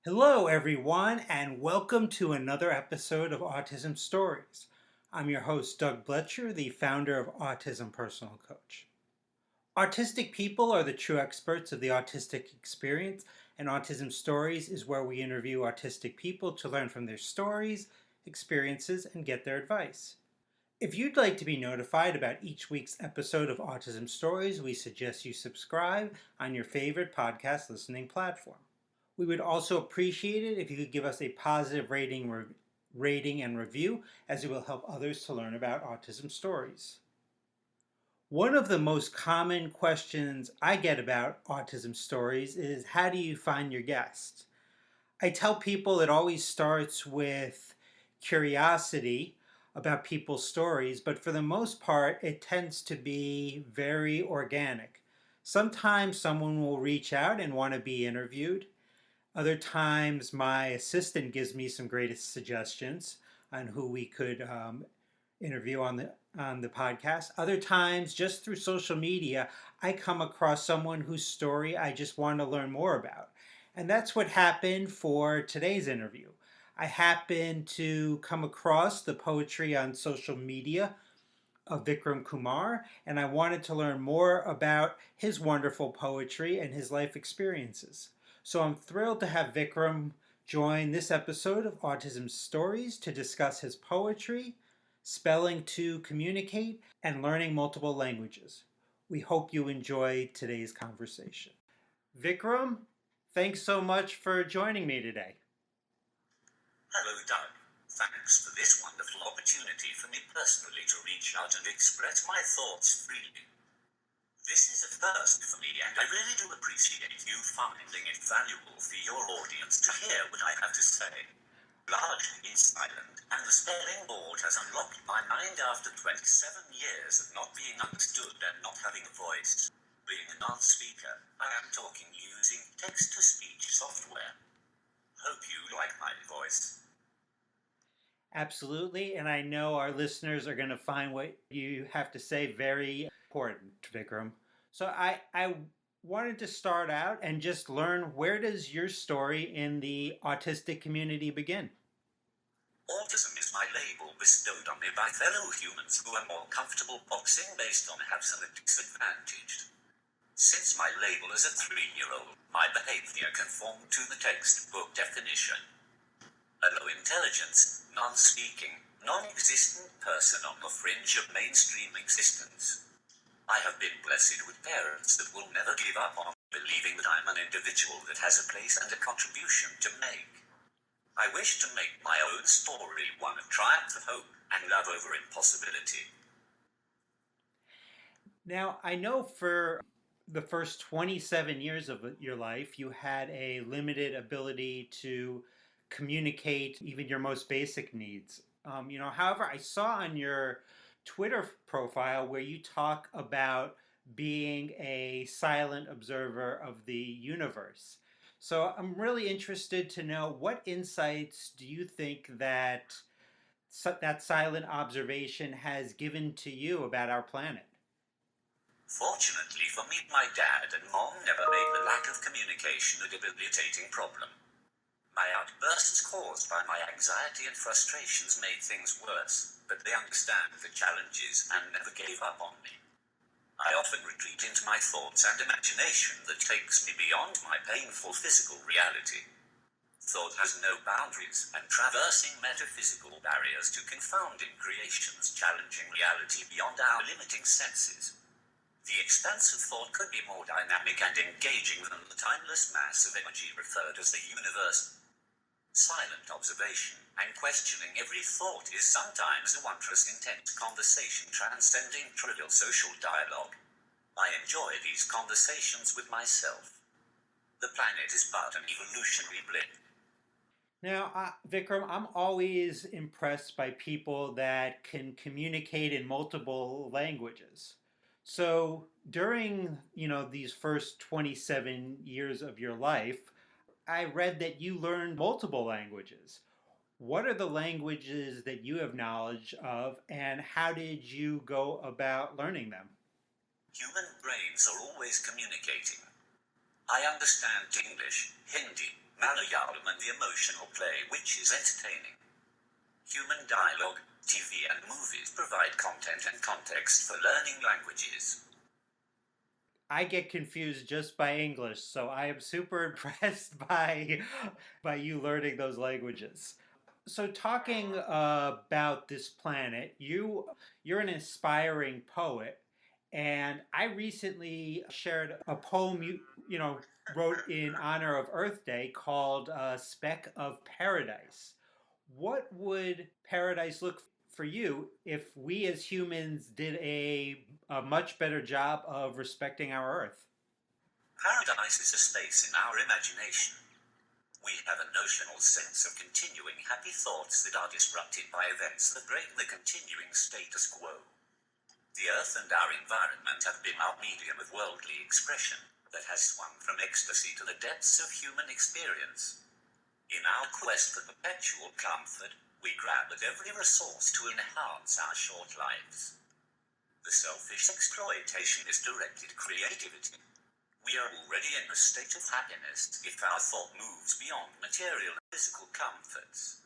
Hello, everyone, and welcome to another episode of Autism Stories. I'm your host, Doug Bletcher, the founder of Autism Personal Coach. Autistic people are the true experts of the autistic experience, and Autism Stories is where we interview autistic people to learn from their stories, experiences, and get their advice. If you'd like to be notified about each week's episode of Autism Stories, we suggest you subscribe on your favorite podcast listening platform. We would also appreciate it if you could give us a positive rating and review, as it will help others to learn about autism stories. One of the most common questions I get about autism stories is, how do you find your guests? I tell people it always starts with curiosity about people's stories, but for the most part, it tends to be very organic. Sometimes someone will reach out and want to be interviewed. Other times, my assistant gives me some great suggestions on who we could interview on the podcast. Other times, just through social media, I come across someone whose story I just want to learn more about. And that's what happened for today's interview. I happened to come across the poetry on social media of Vikram Kumar, and I wanted to learn more about his wonderful poetry and his life experiences. So I'm thrilled to have Vikram join this episode of Autism Stories to discuss his poetry, spelling to communicate, and learning multiple languages. We hope you enjoy today's conversation. Vikram, thanks so much for joining me today. Hello, Doug. Thanks for this wonderful opportunity for me personally to reach out and express my thoughts freely. This is a first for me, and I really do appreciate you finding it valuable for your audience to hear what I have to say. Largely in silent, and the spelling board has unlocked my mind after 27 years of not being understood and not having a voice. Being a non-speaker, I am talking using text-to-speech software. Hope you like my voice. Absolutely, and I know our listeners are going to find what you have to say very important, Vikram. So I wanted to start out and just learn, where does your story in the autistic community begin? Autism is my label bestowed on me by fellow humans who are more comfortable boxing based on haves and the disadvantaged. Since my label as a 3-year-old, my behavior conformed to the textbook definition. A low intelligence, non-speaking, non-existent person on the fringe of mainstream existence. I have been blessed with parents that will never give up on believing that I'm an individual that has a place and a contribution to make. I wish to make my own story one of triumph of hope and love over impossibility. Now, I know for the first 27 years of your life, you had a limited ability to communicate even your most basic needs. However, I saw on your Twitter profile where you talk about being a silent observer of the universe. So I'm really interested to know, what insights do you think that that silent observation has given to you about our planet? Fortunately for me, my dad and mom never made the lack of communication a debilitating problem. My outbursts caused by my anxiety and frustrations made things worse, but they understand the challenges and never gave up on me. I often retreat into my thoughts and imagination that takes me beyond my painful physical reality. Thought has no boundaries, and traversing metaphysical barriers to confounding creations challenging reality beyond our limiting senses. The expanse of thought could be more dynamic and engaging than the timeless mass of energy referred as the universe. Silent observation and questioning every thought is sometimes a wondrous intense conversation transcending trivial social dialogue. I enjoy these conversations with myself. The planet is but an evolutionary blip. Now, Vikram, I'm always impressed by people that can communicate in multiple languages. So during, these first 27 years of your life, I read that you learned multiple languages. What are the languages that you have knowledge of, and how did you go about learning them? Human brains are always communicating. I understand English, Hindi, Malayalam and the emotional play, which is entertaining. Human dialogue, TV and movies provide content and context for learning languages. I get confused just by English, so I am super impressed by you learning those languages. So talking about this planet, you're an inspiring poet, and I recently shared a poem you wrote in honor of Earth Day called "Speck of Paradise." What would paradise look for you if we as humans did a much better job of respecting our Earth? Paradise is a space in our imagination. We have a notional sense of continuing happy thoughts that are disrupted by events that break the continuing status quo. The Earth and our environment have been our medium of worldly expression that has swung from ecstasy to the depths of human experience. In our quest for perpetual comfort, we grab at every resource to enhance our short lives. The selfish exploitationist directed creativity. We are already in a state of happiness if our thought moves beyond material and physical comforts.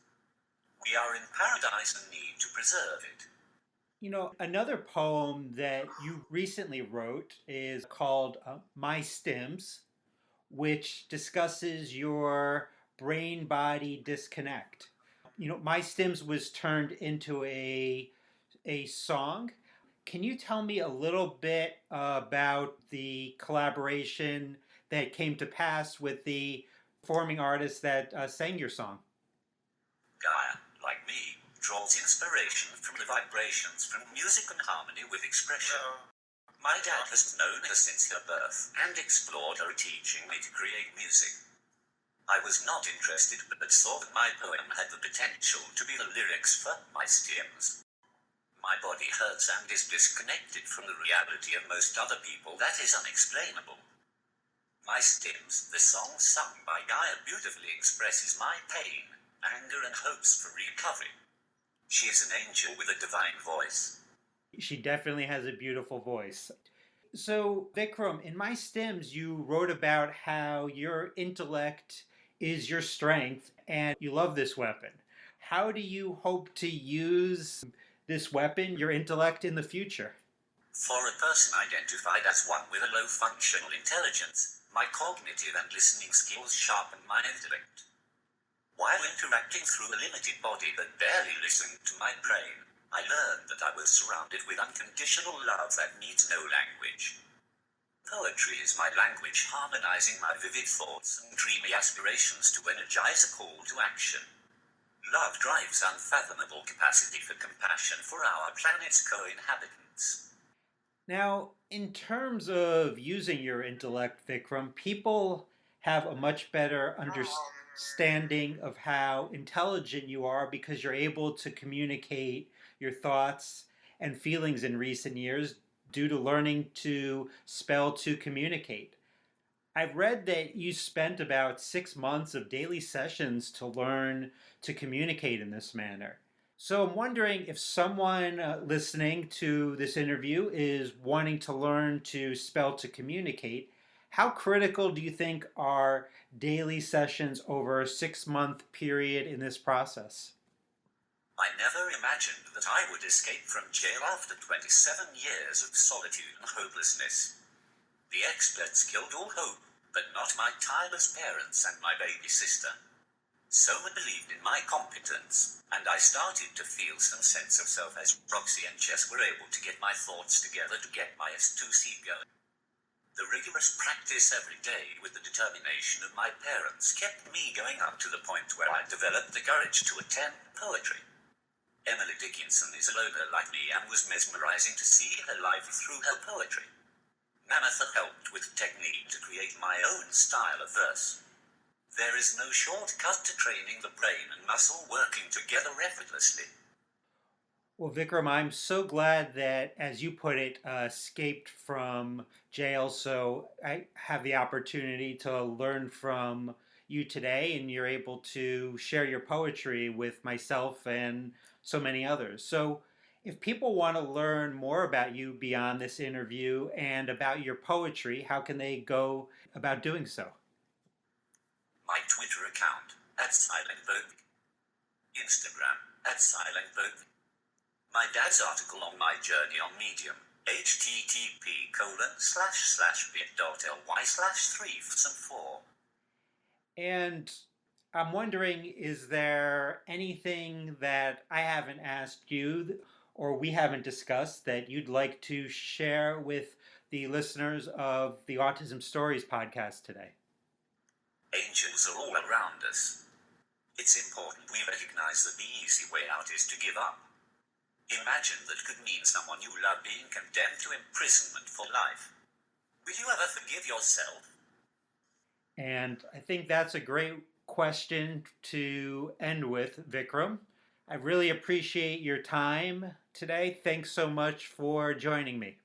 We are in paradise and need to preserve it. Another poem that you recently wrote is called My Stims, which discusses your brain body disconnect. My Stims was turned into a song. Can you tell me a little bit about the collaboration that came to pass with the performing artist that sang your song? Gaia, like me, draws inspiration from the vibrations from music and harmony with expression. My dad has known her since her birth and explored her teaching me to create music. I was not interested but saw that my poem had the potential to be the lyrics for My Stims. My body hurts and is disconnected from the reality of most other people that is unexplainable. My Stims, the song sung by Gaia, beautifully expresses my pain, anger and hopes for recovery. She is an angel with a divine voice. She definitely has a beautiful voice. So, Vikram, in My Stims, you wrote about how your intellect is your strength and you love this weapon. How do you hope to use this weapon, your intellect, in the future? For a person identified as one with a low functional intelligence, my cognitive and listening skills sharpen my intellect. While interacting through a limited body that barely listened to my brain, I learned that I was surrounded with unconditional love that needs no language. Poetry is my language, harmonizing my vivid thoughts and dreamy aspirations to energize a call to action. Love drives unfathomable capacity for compassion for our planet's co-inhabitants. Now, in terms of using your intellect, Vikram, people have a much better understanding of how intelligent you are because you're able to communicate your thoughts and feelings in recent years due to learning to spell to communicate. I've read that you spent about 6 months of daily sessions to learn to communicate in this manner. So I'm wondering if someone listening to this interview is wanting to learn to spell to communicate, how critical do you think are daily sessions over a 6 month period in this process? I never imagined that I would escape from jail after 27 years of solitude and hopelessness. The experts killed all hope, but not my tireless parents and my baby sister. Someone believed in my competence, and I started to feel some sense of self as Roxy and Jess were able to get my thoughts together to get my S2C going. The rigorous practice every day with the determination of my parents kept me going up to the point where I developed the courage to attempt poetry. Emily Dickinson is a loner like me and was mesmerizing to see her life through her poetry. Mammoth helped with technique to create my own style of verse. There is no shortcut to training the brain and muscle working together effortlessly. Well, Vikram, I'm so glad that, as you put it, escaped from jail. So I have the opportunity to learn from you today, and you're able to share your poetry with myself and so many others. So, if people want to learn more about you beyond this interview and about your poetry, how can they go about doing so? My Twitter account, @SilentBook. Instagram, @SilentBook. My dad's article on my journey on Medium, http://bit.ly/3/4. And I'm wondering, is there anything that I haven't asked you or we haven't discussed that you'd like to share with the listeners of the Autism Stories podcast today? Angels are all around us. It's important we recognize that the easy way out is to give up. Imagine that could mean someone you love being condemned to imprisonment for life. Will you ever forgive yourself? And I think that's a great question to end with, Vikram. I really appreciate your time today. Thanks so much for joining me.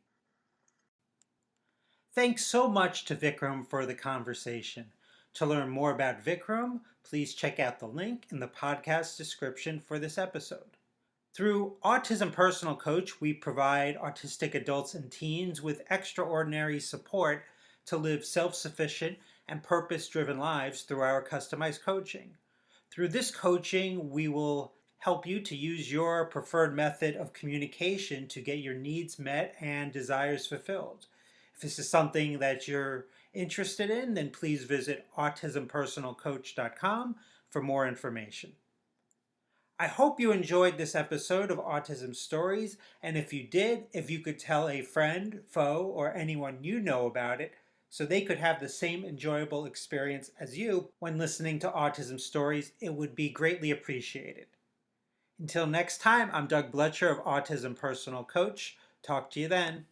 Thanks so much to Vikram for the conversation. To learn more about Vikram, please check out the link in the podcast description for this episode. Through Autism Personal Coach, we provide autistic adults and teens with extraordinary support to live self-sufficient and purpose-driven lives through our customized coaching. Through this coaching, we will help you to use your preferred method of communication to get your needs met and desires fulfilled. If this is something that you're interested in, then please visit autismpersonalcoach.com for more information. I hope you enjoyed this episode of Autism Stories, and if you did, if you could tell a friend, foe, or anyone you know about it so they could have the same enjoyable experience as you when listening to Autism Stories, it would be greatly appreciated. Until next time, I'm Doug Bletcher of Autism Personal Coach. Talk to you then.